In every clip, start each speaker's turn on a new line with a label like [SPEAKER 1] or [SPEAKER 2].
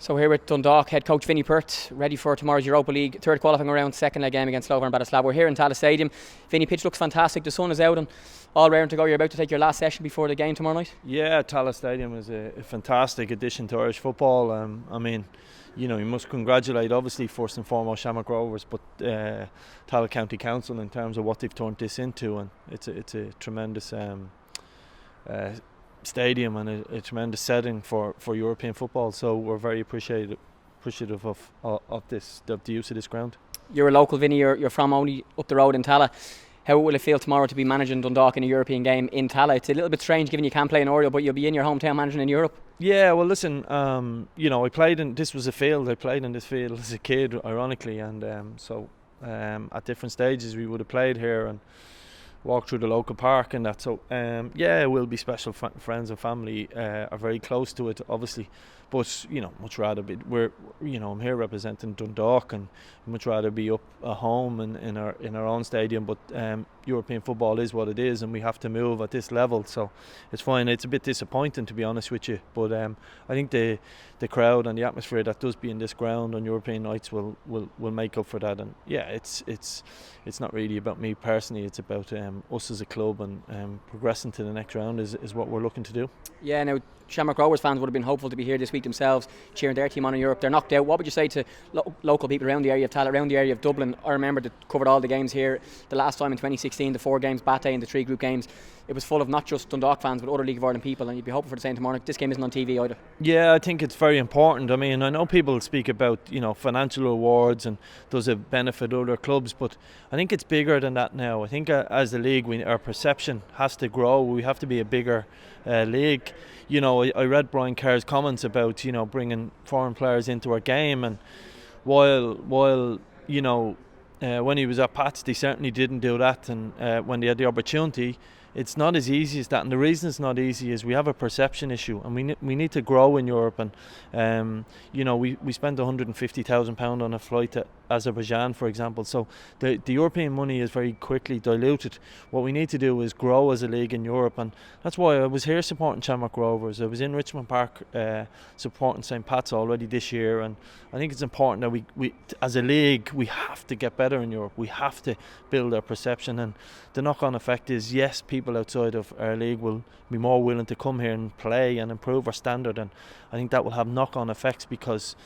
[SPEAKER 1] So here with Dundalk head coach Vinny Perth, ready for tomorrow's Europa League third qualifying round, second leg game against Slovan Bratislava. We're here in Tallaght Stadium. Vinny, pitch looks fantastic. The sun is out and all raring to go. You're about to take your last session before the game tomorrow night.
[SPEAKER 2] Yeah, Tallaght Stadium is a fantastic addition to Irish football. You must congratulate, obviously, first and foremost, Shamrock Rovers, but Tallaght County Council in terms of what they've turned this into, and it's a tremendous stadium and a tremendous setting for European football. So we're very appreciative of the use of this ground.
[SPEAKER 1] You're a local, Vinny. You're from only up the road in Tallaght. How will it feel tomorrow to be managing Dundalk in a European game in Tallaght? It's a little bit strange given you can't play in Oriel, but you'll be in your hometown managing in Europe.
[SPEAKER 2] Yeah, well, listen, I played in this field as a kid, ironically, and at different stages we would have played here and walked through the local park and that. So it will be special. Friends and family are very close to it, obviously, but much rather be. I'm here representing Dundalk, and much rather be up at home and in our own stadium. But European football is what it is, and we have to move at this level. So it's fine. It's a bit disappointing, to be honest with you, but I think the crowd and the atmosphere that does be in this ground on European nights will make up for that. And yeah, it's not really about me personally. It's about us as a club, and progressing to the next round is what we're looking to do.
[SPEAKER 1] Yeah, now Shamrock Rovers fans would have been hopeful to be here this week themselves, cheering their team on in Europe. They're knocked out. What would you say to local people around the area of Tallaght, around the area of Dublin? I remember that covered all the games here the last time in 2016, the 4 games, Bate and the 3 group games. It was full of not just Dundalk fans but other League of Ireland people, and you'd be hoping for the same tomorrow. This game isn't on TV either.
[SPEAKER 2] Yeah, I think it's very important. I mean, I know people speak about financial rewards and does it benefit other clubs, but I think it's bigger than that now. I think as a league, our perception has to grow. We have to be a bigger league. I read Brian Kerr's comments about bringing foreign players into our game, and while when he was at Pats, they certainly didn't do that, and when they had the opportunity, it's not as easy as that. And the reason it's not easy is we have a perception issue, and we need to grow in Europe. And we spent £150,000 on a flight to Azerbaijan, for example. So the European money is very quickly diluted. What we need to do is grow as a league in Europe, and that's why I was here supporting Shamrock Rovers. I was in Richmond Park supporting St Pat's already this year, and I think it's important that we as a league, we have to get better in Europe. We have to build our perception, and the knock-on effect is, yes, people outside of our league will be more willing to come here and play and improve our standard, and I think that will have knock-on effects because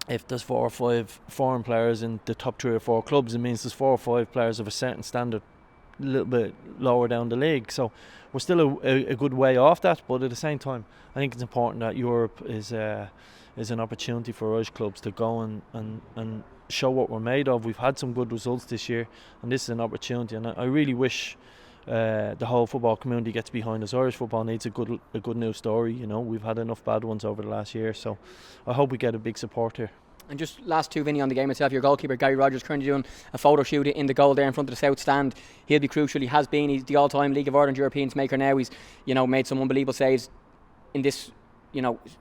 [SPEAKER 2] if there's 4 or 5 foreign players in the top 3 or 4 clubs, it means there's 4 or 5 players of a certain standard a little bit lower down the league. So we're still a good way off that, but at the same time I think it's important that Europe is an opportunity for Irish clubs to go and show what we're made of. We've had some good results this year, and this is an opportunity, and I really wish the whole football community gets behind us. Irish football needs a good news story. We've had enough bad ones over the last year, so I hope we get a big support here.
[SPEAKER 1] And just last two, Vinny, on the game itself, your goalkeeper Gary Rogers currently doing a photo shoot in the goal there in front of the south stand. He'll be crucial. He has been. He's the all-time League of Ireland Europeans maker now. He's made some unbelievable saves in this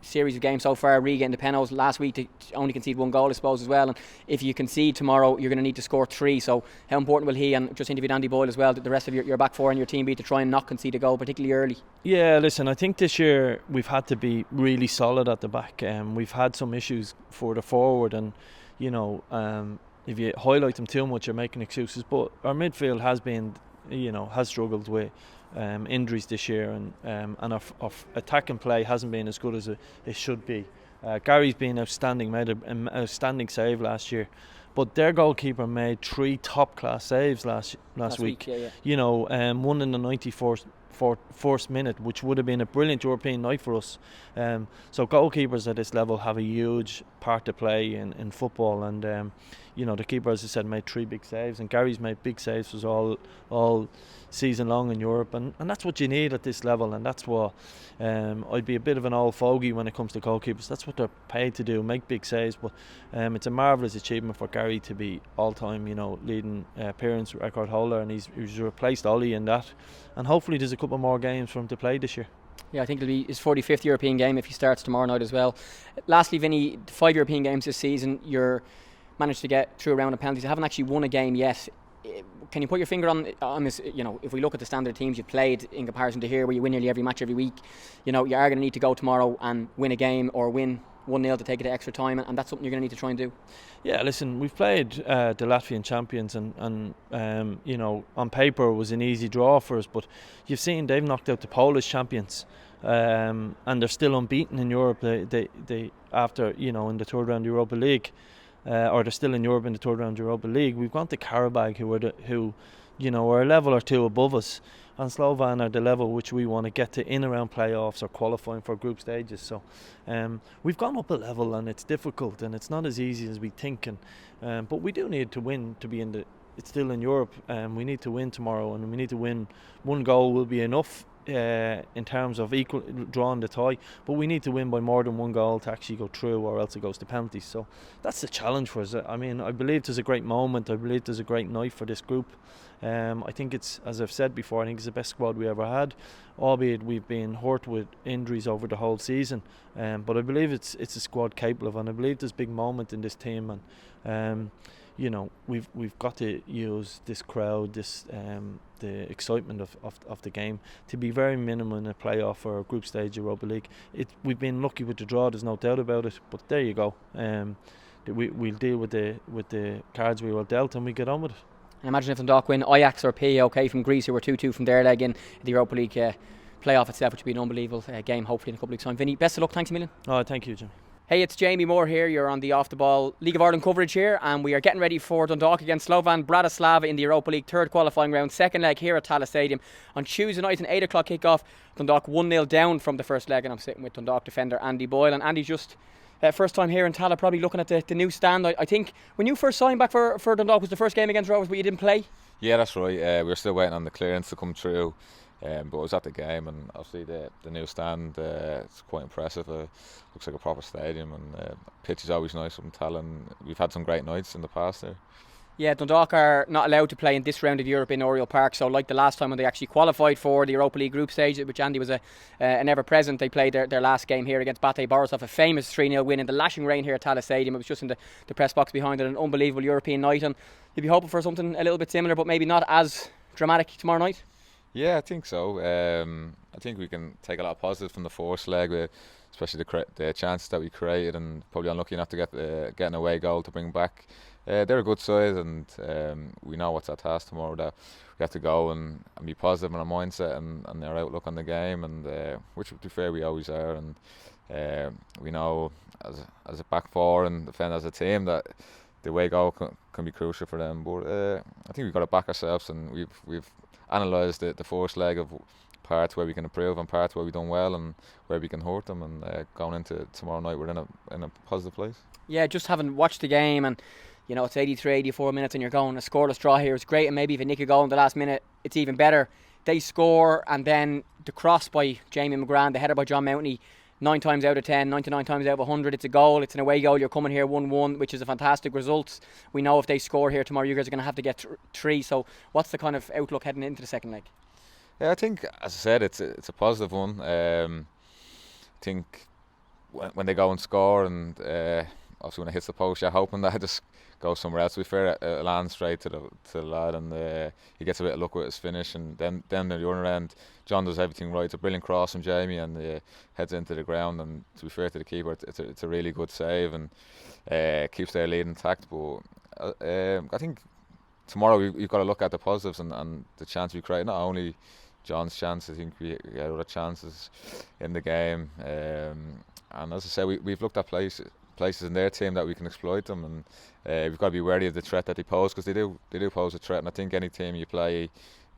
[SPEAKER 1] series of games so far. Getting the penalties last week to only concede 1 goal, I suppose, as well. And if you concede tomorrow, you're going to need to score 3. So how important will he, and just interviewed Andy Boyle as well, the rest of your back 4 and your team be to try and not concede a goal, particularly early?
[SPEAKER 2] Yeah, listen, I think this year we've had to be really solid at the back. We've had some issues further forward, and if you highlight them too much, you're making excuses. But our midfield has struggled with injuries this year, and our attacking play hasn't been as good as it should be. Gary's been outstanding, made an outstanding save last year, but their goalkeeper made 3 top class saves last week. Yeah. One in the 94th minute, which would have been a brilliant European night for us. So goalkeepers at this level have a huge part to play in football, and the keeper, as I said, made 3 big saves, and Gary's made big saves was all season long in Europe, and that's what you need at this level, and that's what I'd be a bit of an old fogey when it comes to goalkeepers. That's what they're paid to do, make big saves. But it's a marvellous achievement for Gary to be all-time leading appearance record holder, and he's replaced Ollie in that, and hopefully there's a couple more games for him to play this year.
[SPEAKER 1] Yeah, I think it'll be his 45th European game if he starts tomorrow night as well. Lastly, Vinny, 5 European games this season, you're managed to get through a round of penalties. You haven't actually won a game yet can you put your finger on this? If we look at the standard teams you've played in comparison to here, where you win nearly every match every week, you are going to need to go tomorrow and win a game or win 1-0 to take it to extra time, and that's something you're going to need to try and do.
[SPEAKER 2] Yeah, listen, we've played the Latvian champions, and on paper it was an easy draw for us, but you've seen they've knocked out the Polish champions, and they're still unbeaten in Europe. They after in the third round Europa League, or they're still in Europe in the third round Europa League. We've gone to Karabag, who are a level or two above us, and Slovan are the level which we want to get to in around playoffs or qualifying for group stages. So we've gone up a level, and it's difficult, and it's not as easy as we think. But we do need to win to be it's still in Europe. We need to win tomorrow, and we need to win. One goal will be enough in terms of drawing the tie, but we need to win by more than one goal to actually go through, or else it goes to penalties. So that's the challenge for us. I mean, I believe there's a great moment. I believe there's a great night for this group. I think it's, as I've said before, I think it's the best squad we ever had, albeit we've been hurt with injuries over the whole season. But I believe it's a squad capable of, and I believe there's a big moment in this team, and we've got to use this crowd, the excitement of the game to be very minimal in a playoff or a group stage Europa League. We've been lucky with the draw, there's no doubt about it, but there you go. We'll deal with the cards we were dealt, and we get on with it.
[SPEAKER 1] And imagine if Dundalk win Ajax or PAOK from Greece, who were 2-2 from their leg in the Europa League playoff itself, which would be an unbelievable game, hopefully in a couple of weeks' time. Vinny, best of luck, thanks a million.
[SPEAKER 2] Oh, thank you, Jim.
[SPEAKER 1] Hey, it's Jamie Moore here. You're on the Off the Ball League of Ireland coverage here, and we are getting ready for Dundalk against Slovan Bratislava in the Europa League third qualifying round, second leg here at Tallaght Stadium on Tuesday night, an 8 o'clock kickoff. Dundalk 1-0 down from the first leg, and I'm sitting with Dundalk defender Andy Boyle. And Andy's just first time here in Tallaght, probably looking at the new stand. I think when you first signed back for Dundalk was the first game against Rovers, but you didn't play.
[SPEAKER 3] Yeah, that's right. We were still waiting on the clearance to come through, but I was at the game, and obviously the new stand, it's quite impressive. Looks like a proper stadium, and pitch is always nice from Tallaght. We've had some great nights in the past there.
[SPEAKER 1] Yeah, Dundalk are not allowed to play in this round of Europe in Oriel Park, so like the last time when they actually qualified for the Europa League group stage, which Andy was an ever-present, they played their last game here against Bate Borisov, a famous 3-0 win in the lashing rain here at Tallaght Stadium. It was just in the press box behind it, an unbelievable European night, and you'd be hoping for something a little bit similar, but maybe not as dramatic tomorrow night.
[SPEAKER 3] Yeah, I think so. I think we can take a lot of positives from the first leg, especially the chances that we created, and probably unlucky enough to get an away goal to bring back. They're a good side, and we know what's our task tomorrow, that we have to go and be positive in our mindset and our outlook on the game, and which, to be fair, we always are. And we know as a back four and defend as a team that the away goal can be crucial for them. But I think we've got to back ourselves, and we've analysed the first leg of parts where we can improve and parts where we've done well and where we can hurt them, and going into tomorrow night we're in a positive place. Yeah,
[SPEAKER 1] just having watched the game, and it's 83, 84 minutes and you're going, a scoreless draw here is great, and maybe if you nick a goal in the last minute it's even better. They score, and then the cross by Jamie McGrath, the header by John Mountney, 9 times out of 10, 99 times out of 100 it's a goal, it's an away goal. You're coming here 1-1, which is a fantastic result. We know if they score here tomorrow, you guys are going to have to get 3. So what's the kind of outlook heading into the second leg?
[SPEAKER 3] Yeah, I think, as I said, it's a positive one. I think when they go and score, and obviously when it hits the post, you're hoping that it just goes somewhere else. To be fair, it lands straight to the lad, and he gets a bit of luck with his finish. And then at the other end, John does everything right. It's a brilliant cross from Jamie, and heads into the ground. And to be fair to the keeper, it's a really good save, and keeps their lead intact. But I think tomorrow we've got to look at the positives and the chance we create. Not only John's chance, I think we had other chances in the game. And as I said, we've looked at places in their team that we can exploit them, and we've got to be wary of the threat that they pose, because they do pose a threat. And I think any team you play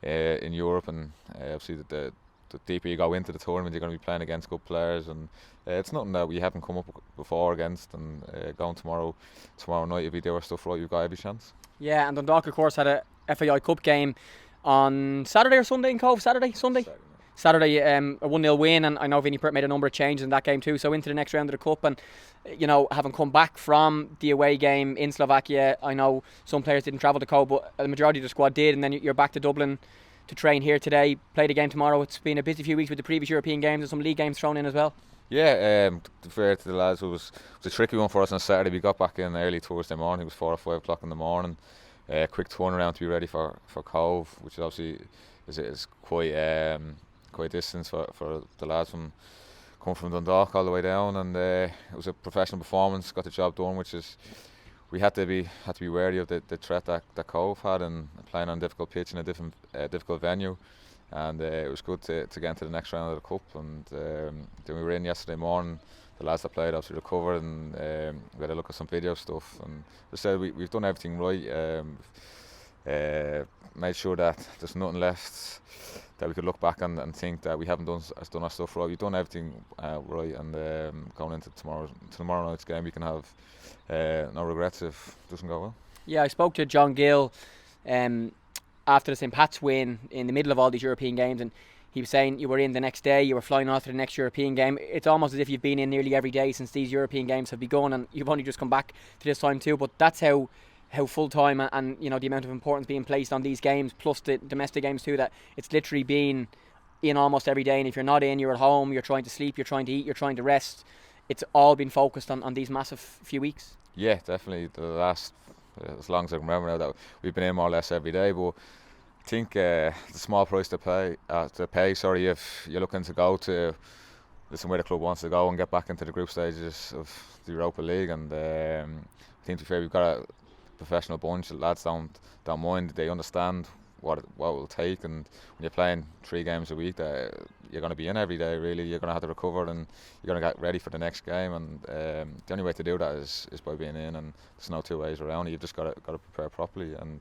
[SPEAKER 3] in Europe, and obviously the deeper you go into the tournament, you're going to be playing against good players, and it's nothing that we haven't come up before against. And going tomorrow night, if we do our stuff right, we've got every chance. Yeah,
[SPEAKER 1] and Dundalk of course had a FAI Cup game on Saturday or Sunday in Cove. Sunday, a 1-0 win, and I know Vinny Perth made a number of changes in that game too. So into the next round of the Cup, and having come back from the away game in Slovakia, I know some players didn't travel to Cove, but the majority of the squad did, and then you're back to Dublin to train here today, play the game tomorrow. It's been a busy few weeks with the previous European games and some league games thrown in as well.
[SPEAKER 3] Yeah, to be fair to the lads, it was a tricky one for us on Saturday. We got back in early Thursday morning. It was 4 or 5 o'clock in the morning. quick turnaround to be ready for Cove, which obviously is quite distance for the lads from coming from Dundalk all the way down, and it was a professional performance. Got the job done, which is we had to be wary of the threat that Cove had, and playing on a difficult pitch in a difficult venue. And it was good to get into the next round of the cup. And then we were in yesterday morning. The lads that played obviously recovered, and we had a look at some video stuff. And as I said, we've done everything right. Made sure that there's nothing left that we could look back and think that we haven't done our stuff right. We've done everything right, and going into tomorrow night's game, we can have no regrets if it doesn't go well.
[SPEAKER 1] Yeah, I spoke to John Gill after the St Pat's win in the middle of all these European games, and he was saying you were in the next day, you were flying off to the next European game. It's almost as if you've been in nearly every day since these European games have begun, and you've only just come back to this time too. But that's how full time and you know the amount of importance being placed on these games, plus the domestic games too, that it's literally been in almost every day. And if you're not in, you're at home, you're trying to sleep, you're trying to eat, you're trying to rest. It's all been focused on these massive few weeks.
[SPEAKER 3] Yeah, definitely. The last, as long as I can remember now, that we've been in more or less every day. But I think the small price to pay, if you're looking to go to where the club wants to go and get back into the group stages of the Europa League. And I think to be fair, we've got a professional bunch. The lads don't mind. They understand what it will take, and when you're playing 3 games a week, you're going to be in every day. Really, you're going to have to recover, and you're going to get ready for the next game. And the only way to do that is by being in, and there's no two ways around it. You've just got to prepare properly. And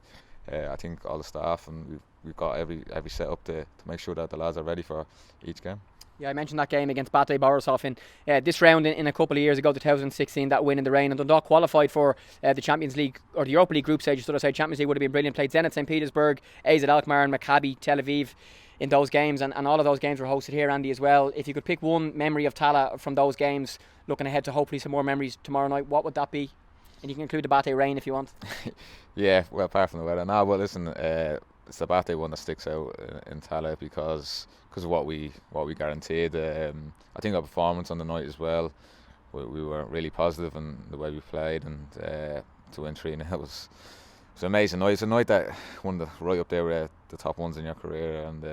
[SPEAKER 3] I think all the staff and we've got every set up to make sure that the lads are ready for each game.
[SPEAKER 1] Yeah, I mentioned that game against Bate Borisov in this round in a couple of years ago, 2016, that win in the rain. And Dundalk qualified for the Champions League, or the Europa League group stage. So I say Champions League would have been brilliant. Played Zenit St. Petersburg, AZ Alkmaar and Maccabi Tel Aviv in those games. And all of those games were hosted here, Andy, as well. If you could pick one memory of Tala from those games, looking ahead to hopefully some more memories tomorrow night, what would that be? And you can include the Bate rain if you want.
[SPEAKER 3] Yeah, well, apart from the weather. No, well, listen, it's the Bate one that sticks out in Tala because of what we guaranteed. I think our performance on the night as well, we were really positive in the way we played, and to win 3-0 was an amazing night. It's a night that one right up there with the top ones in your career, and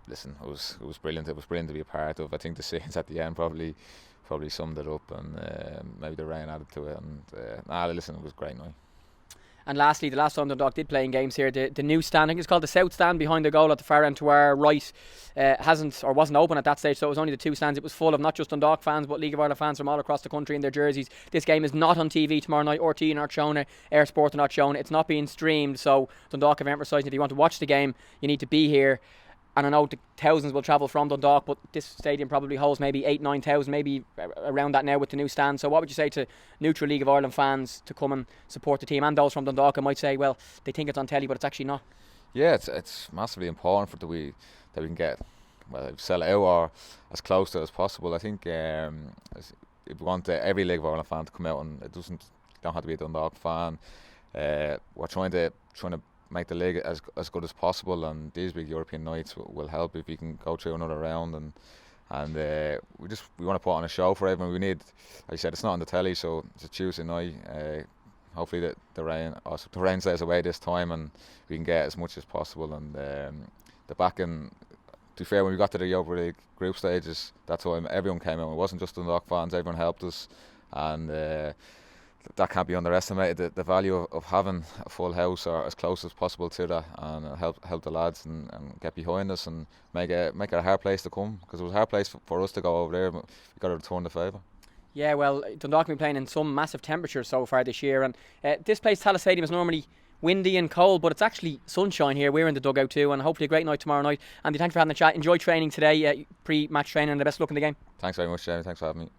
[SPEAKER 3] listen, it was brilliant. It was brilliant to be a part of. I think the scenes at the end probably summed it up, and maybe the rain added to it. And listen, it was a great night.
[SPEAKER 1] And lastly, the last time Dundalk did play in games here, the new stand, I think it's called the South Stand behind the goal at the far end to our right, wasn't open at that stage, so it was only the 2 stands. It was full of not just Dundalk fans but League of Ireland fans from all across the country in their jerseys. This game is not on TV tomorrow night. RT are not showing it, Air Sport are not showing it, it's not being streamed, so Dundalk have emphasised if you want to watch the game you need to be here. And I know the thousands will travel from Dundalk, but this stadium probably holds maybe 8,000-9,000, maybe around that now with the new stand. So what would you say to neutral League of Ireland fans to come and support the team, and those from Dundalk who might say, well, they think it's on telly, but it's actually not?
[SPEAKER 3] Yeah, it's massively important that we can get, sell it out or as close to it as possible. I think if we want every League of Ireland fan to come out, and you don't have to be a Dundalk fan. We're trying to make the league as good as possible, and these big European nights will help if you can go through another round, and we want to put on a show for everyone. We need, like I said, it's not on the telly, so it's a Tuesday night. Hopefully the rain stays away this time, and we can get as much as possible. And the back end, to be fair, when we got to the Europa League group stages, that time everyone came out. It wasn't just Dundalk fans; everyone helped us, and that can't be underestimated. The value of having a full house or as close as possible to that, and help the lads and get behind us and make it a hard place to come, because it was a hard place for us to go over there. But we got to return the favour. Yeah,
[SPEAKER 1] well, Dundalk have been playing in some massive temperatures so far this year, and this place, Tallaght Stadium, is normally windy and cold, but it's actually sunshine here. We're in the dugout too, and hopefully a great night tomorrow night. Andy, thanks for having the chat. Enjoy training today, pre-match training, and the best of luck in the game.
[SPEAKER 3] Thanks very much, Jamie. Thanks for having me.